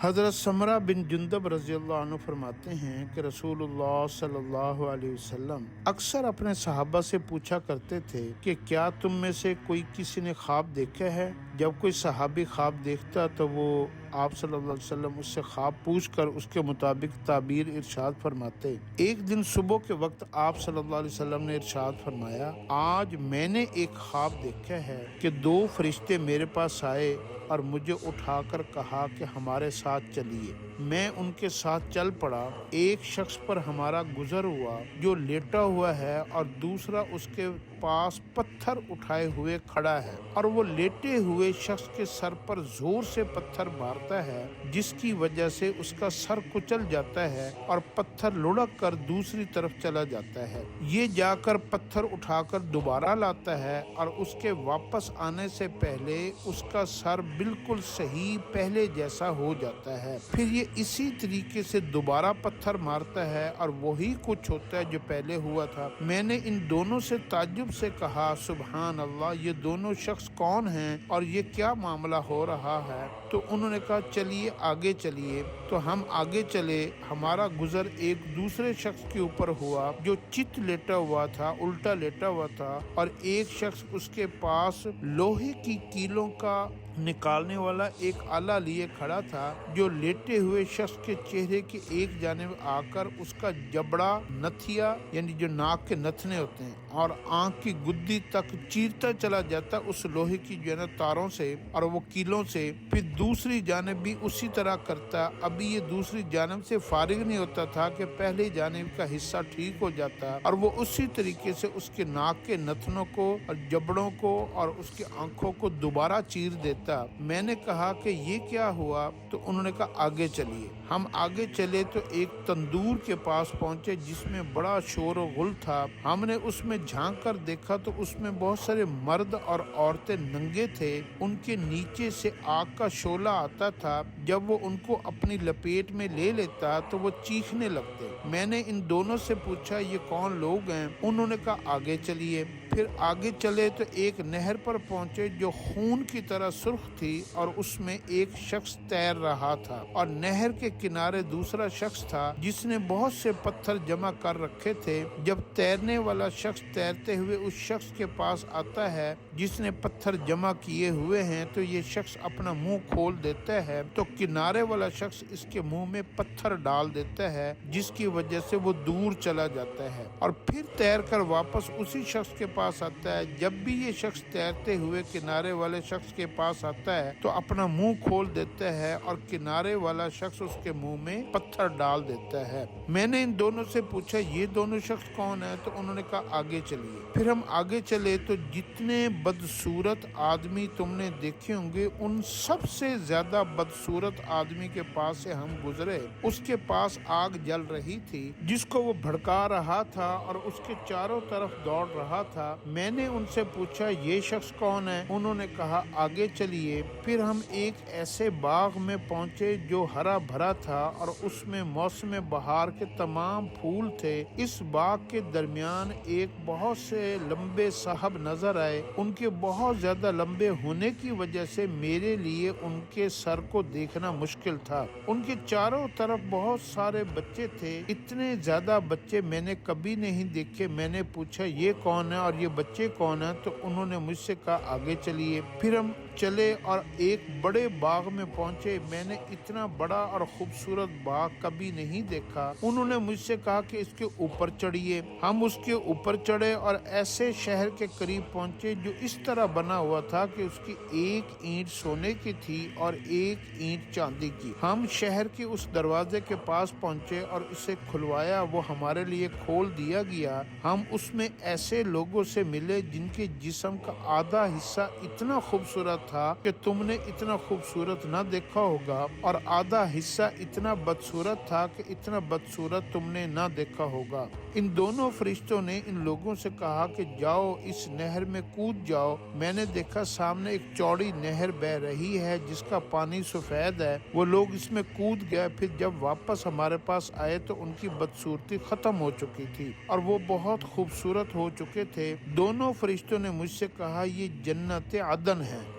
حضرت سمرہ بن جندب رضی اللہ عنہ فرماتے ہیں کہ رسول اللہ صلی اللہ علیہ وسلم اکثر اپنے صحابہ سے پوچھا کرتے تھے کہ کیا تم میں سے کوئی کسی نے خواب دیکھا ہے؟ جب کوئی صحابی خواب دیکھتا تو وہ آپ صلی اللہ علیہ وسلم اس سے خواب پوچھ کر اس کے مطابق تعبیر ارشاد فرماتے۔ ایک دن صبح کے وقت آپ صلی اللہ علیہ وسلم نے ارشاد فرمایا، آج میں نے ایک خواب دیکھا ہے کہ دو فرشتے میرے پاس آئے اور مجھے اٹھا کر کہا کہ ہمارے ساتھ چلیے۔ میں ان کے ساتھ چل پڑا۔ ایک شخص پر ہمارا گزر ہوا جو لیٹا ہوا ہے اور دوسرا اس کے پاس پتھر اٹھائے ہوئے کھڑا ہے، اور وہ لیٹے ہوئے شخص کے سر پر زور سے پتھر مارتا ہے، جس کی وجہ سے اس کا سر کچل جاتا ہے اور پتھر لڑک کر دوسری طرف چلا جاتا ہے۔ یہ جا کر پتھر اٹھا کر دوبارہ لاتا ہے اور اس کے واپس آنے سے پہلے اس کا سر بالکل صحیح پہلے جیسا ہو جاتا ہے۔ پھر یہ اسی طریقے سے دوبارہ پتھر مارتا ہے اور وہی کچھ ہوتا ہے جو پہلے ہوا تھا۔ میں نے ان دونوں سے تعجب سے کہا، سبحان اللہ، یہ دونوں شخص کون ہیں اور یہ کیا معاملہ ہو رہا ہے؟ تو انہوں نے کہا، چلیے آگے چلیے۔ تو ہم آگے چلے۔ ہمارا گزر ایک دوسرے شخص کے اوپر ہوا جو چت لیٹا ہوا تھا، الٹا لیٹا ہوا تھا، اور ایک شخص اس کے پاس لوہے کی کیلوں کا نکالنے والا ایک آلہ لیے کھڑا تھا، جو لیٹے ہوئے شخص کے چہرے کے ایک جانب آ کر اس کا جبڑا، نتھیا یعنی جو ناک کے نتھنے ہوتے ہیں، اور آنکھ کی گدی تک چیرتا چلا جاتا اس لوہے کی تاروں سے اور وہ کیلوں سے۔ پھر دوسری جانب بھی اسی طرح کرتا۔ ابھی یہ دوسری جانب سے فارغ نہیں ہوتا تھا کہ پہلی جانب کا حصہ ٹھیک ہو جاتا، اور وہ اسی طریقے سے اس کے ناک کے نتنوں کو اور جبڑوں کو اور اس کی آنکھوں کو دوبارہ چیر دیتا۔ میں نے کہا کہ یہ کیا ہوا؟ تو انہوں نے کہا، آگے چلیے۔ ہم آگے چلے تو ایک تندور کے پاس پہنچے جس میں بڑا شور و غل تھا۔ ہم نے اس میں جھانک کر دیکھا تو اس میں بہت سارے مرد اور عورتیں ننگے تھے۔ ان کے نیچے سے آگ کا شعلہ آتا تھا۔ جب وہ ان کو اپنی لپیٹ میں لے لیتا تو وہ چیخنے لگتے۔ میں نے ان دونوں سے پوچھا، یہ کون لوگ ہیں؟ انہوں نے کہا، آگے چلیے۔ پھر آگے چلے تو ایک نہر پر پہنچے جو خون کی طرح سرخ تھی، اور اس میں ایک شخص تیر رہا تھا، اور نہر کے کنارے دوسرا شخص تھا جس نے بہت سے پتھر جمع کر رکھے تھے۔ جب تیرنے والا شخص تیرتے ہوئے اس شخص کے پاس آتا ہے جس نے پتھر جمع کیے ہوئے ہیں تو یہ شخص اپنا منہ کھول دیتا ہے، تو کنارے والا شخص اس کے منہ میں پتھر ڈال دیتا ہے، جس کی وجہ سے وہ دور چلا جاتا ہے، اور پھر تیر کر واپس اسی شخص کے پاس آتا ہے۔ جب بھی یہ شخص تیرتے ہوئے کنارے والے شخص کے پاس آتا ہے تو اپنا منہ کھول دیتا ہے اور کنارے والا شخص اس کے منہ میں پتھر ڈال دیتا ہے۔ میں نے ان دونوں سے پوچھا، یہ دونوں شخص کون ہیں؟ تو انہوں نے کہا، آگے چلیے۔ پھر ہم آگے چلے تو جتنے بدصورت آدمی تم نے دیکھے ہوں گے ان سب سے زیادہ بدصورت آدمی کے پاس سے ہم گزرے۔ اس کے پاس آگ جل رہی تھی جس کو وہ بھڑکا رہا تھا اور اس کے چاروں طرف دوڑ رہا تھا۔ میں نے ان سے پوچھا، یہ شخص کون ہے؟ انہوں نے کہا، آگے چلیے۔ پھر ہم ایک ایسے باغ میں پہنچے جو ہرا بھرا تھا اور اس میں موسم بہار کے تمام پھول تھے۔ اس باغ کے درمیان ایک بہت سے لمبے صاحب نظر آئے۔ ان کے بہت زیادہ لمبے ہونے کی وجہ سے میرے لیے ان کے سر کو دیکھنا مشکل تھا۔ ان کے چاروں طرف بہت سارے بچے تھے۔ اتنے زیادہ بچے میں نے کبھی نہیں دیکھے۔ میں نے پوچھا، یہ کون ہے اور یہ بچے کون ہیں؟ تو انہوں نے مجھ سے کہا، آگے چلیے۔ پھر ہم چلے اور ایک بڑے باغ میں پہنچے۔ میں نے اتنا بڑا اور خوبصورت باغ کبھی نہیں دیکھا۔ انہوں نے مجھ سے کہا کہ اس کے اوپر چڑھیے۔ ہم اس کے اوپر چڑھے اور ایسے شہر کے قریب پہنچے جو اس طرح بنا ہوا تھا کہ اس کی ایک اینٹ سونے کی تھی اور ایک اینٹ چاندی کی۔ ہم شہر کے اس دروازے کے پاس پہنچے اور اسے کھلوایا۔ وہ ہمارے لیے کھول دیا گیا۔ ہم اس میں ایسے لوگوں سے ملے جن کے جسم کا آدھا حصہ اتنا خوبصورت تھا کہ تم نے اتنا خوبصورت نہ دیکھا ہوگا، اور آدھا حصہ اتنا بدصورت تھا کہ اتنا بدصورت تم نے نہ دیکھا ہوگا۔ ان دونوں فرشتوں نے ان لوگوں سے کہا کہ جاؤ اس نہر میں کود جاؤ۔ میں نے دیکھا سامنے ایک چوڑی نہر بہہ رہی ہے جس کا پانی سفید ہے۔ وہ لوگ اس میں کود گئے۔ پھر جب واپس ہمارے پاس آئے تو ان کی بدصورتی ختم ہو چکی تھی اور وہ بہت خوبصورت ہو چکے تھے۔ دونوں فرشتوں نے مجھ سے کہا، یہ جنت عدن ہے